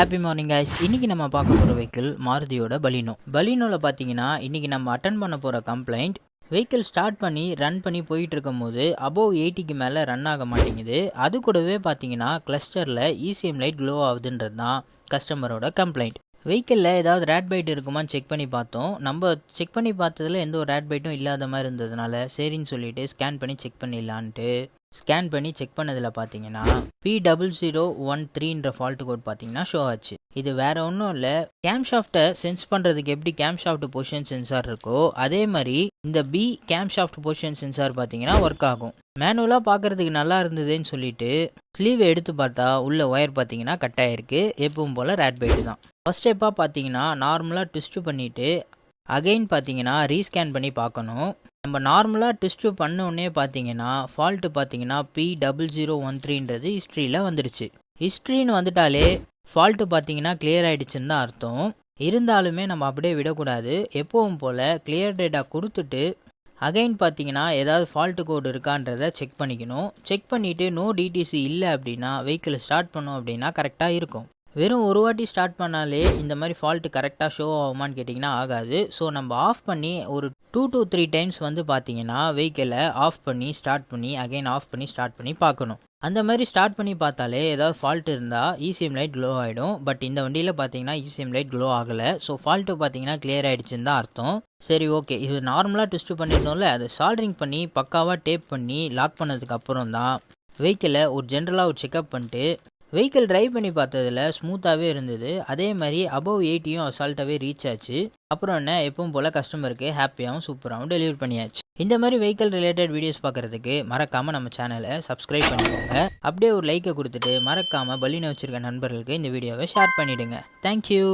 Happy morning guys. இன்னைக்கு நம்ம பார்க்க போகிற வெஹிக்கிள் மாருதியோட பலினோ. பலினோவில் பார்த்தீங்கன்னா இன்னைக்கு நம்ம அட்டன் பண்ண போகிற கம்ப்ளைண்ட், வெஹிக்கிள் ஸ்டார்ட் பண்ணி ரன் பண்ணி போயிட்டு இருக்கும் போது அபோவ் 80க்கு மேலே ரன் ஆக மாட்டேங்குது. அது கூடவே பார்த்தீங்கன்னா கிளஸ்டரில் இசிஎம் லைட் க்ளோ ஆகுதுன்றது தான் கஸ்டமரோட கம்ப்ளைண்ட். வெஹிக்கிளில் ஏதாவது ரேட் பைட் இருக்குமான்னு செக் பண்ணி பார்த்தோம். நம்ம செக் பண்ணி பார்த்ததில் எந்த ஒரு ரேட் பைட்டும் இல்லாத மாதிரி இருந்ததுனால சரின்னு சொல்லிட்டு ஸ்கேன் பண்ணி செக் பண்ணிடலான்ட்டு ஸ்கேன் பண்ணி செக் பண்ணதில் பார்த்தீங்கன்னா P0013ன்ற ஃபால்ட் கோட் பார்த்தீங்கன்னா ஷோ ஆச்சு. இது வேற ஒன்றும் இல்லை, கேம் ஷாஃப்டை சென்ஸ் பண்ணுறதுக்கு எப்படி கேம் ஷாஃப்ட் பொசிஷன் சென்சார் இருக்கோ அதே மாதிரி இந்த கேம் ஷாஃப்ட் பொசிஷன் சென்சார் பார்த்தீங்கன்னா ஒர்க் ஆகும். மேனுவலாக பார்க்குறதுக்கு நல்லா இருந்ததுன்னு சொல்லிட்டு ஸ்லீவை எடுத்து பார்த்தா உள்ள ஒயர் பார்த்தீங்கன்னா கட் ஆயிருக்கு. எப்பவும் போல் ரேட் பைட்டு தான். ஃபர்ஸ்ட் ஸ்டெப்பாக பார்த்தீங்கன்னா நார்மலாக ட்விஸ்ட் பண்ணிவிட்டு அகைன் பார்த்தீங்கன்னா ரீஸ்கேன் பண்ணி பார்க்கணும். நம்ம நார்மலாக ட்விஸ்ட் பண்ணோடனே பார்த்தீங்கன்னா ஃபால்ட்டு பார்த்தீங்கன்னா P0013ன்றது ஹிஸ்ட்ரியில் வந்துடுச்சு. ஹிஸ்ட்ரின்னு வந்துட்டாலே ஃபால்ட்டு பார்த்தீங்கன்னா கிளியர் ஆகிடுச்சுன்னு தான் அர்த்தம். இருந்தாலுமே நம்ம அப்படியே விடக்கூடாது. எப்பவும் போல் கிளியர் டேட்டா கொடுத்துட்டு அகைன் பார்த்தீங்கன்னா ஏதாவது ஃபால்ட்டு கோடு இருக்கான்றதை செக் பண்ணிக்கணும். செக் பண்ணிவிட்டு நோ டிடிசி இல்லை அப்படின்னா வெஹிக்கிளை ஸ்டார்ட் பண்ணோம் அப்படின்னா கரெக்டாக இருக்கும். வெறும் ஒரு வாட்டி ஸ்டார்ட் பண்ணாலே இந்த மாதிரி ஃபால்ட்டு கரெக்டாக ஷோ ஆகுமான்னு கேட்டிங்கன்னா ஆகாது. ஸோ நம்ம ஆஃப் பண்ணி ஒரு 2 to 3 டைம்ஸ் வந்து பார்த்தீங்கன்னா வெஹிக்கிளை ஆஃப் பண்ணி ஸ்டார்ட் பண்ணி அகைன் ஆஃப் பண்ணி ஸ்டார்ட் பண்ணி பார்க்கணும். அந்த மாதிரி ஸ்டார்ட் பண்ணி பார்த்தாலே ஏதாவது ஃபால்ட் இருந்தால் இசிஎம் லைட் க்ளோ ஆகிடும். பட் இந்த வண்டியில் பார்த்தீங்கன்னா இசிஎம் லைட் க்ளோ ஆகலை. ஸோ ஃபால்ட்டு பார்த்தீங்கன்னா கிளியர் ஆகிடுச்சுன்னு தான் அர்த்தம். சரி, ஓகே, இது நார்மலாக ட்விஸ்ட் பண்ணியிருந்தோம்ல, அதை சால்ட்ரிங் பண்ணி பக்காவாக டேப் பண்ணி லாக் பண்ணதுக்கு அப்புறம் தான் வெஹிக்கிளை ஒரு ஜென்ரலாக ஒரு செக்அப் பண்ணிட்டு வெஹிக்கிள் ட்ரைவ் பண்ணி பார்த்ததில் ஸ்மூத்தாகவே இருந்தது. அதே மாதிரி அபவ் 80யும் அசால்ட்டாகவே ரீச் ஆச்சு. அப்புறம் என்ன, எப்பவும் போல் கஸ்டமருக்கு ஹாப்பியாகவும் சூப்பராகவும் டெலிவரி பண்ணியாச்சு. இந்த மாதிரி வெஹிக்கிள் ரிலேட்டட் வீடியோஸ் பார்க்குறதுக்கு மறக்காமல் நம்ம சேனலை சப்ஸ்கிரைப் பண்ணிக்கோங்க. அப்படியே ஒரு லைக்கை கொடுத்துட்டு மறக்காமல் பலினோ வச்சுருக்க நண்பர்களுக்கு இந்த வீடியோவை ஷேர் பண்ணிவிடுங்க. தேங்க்யூ.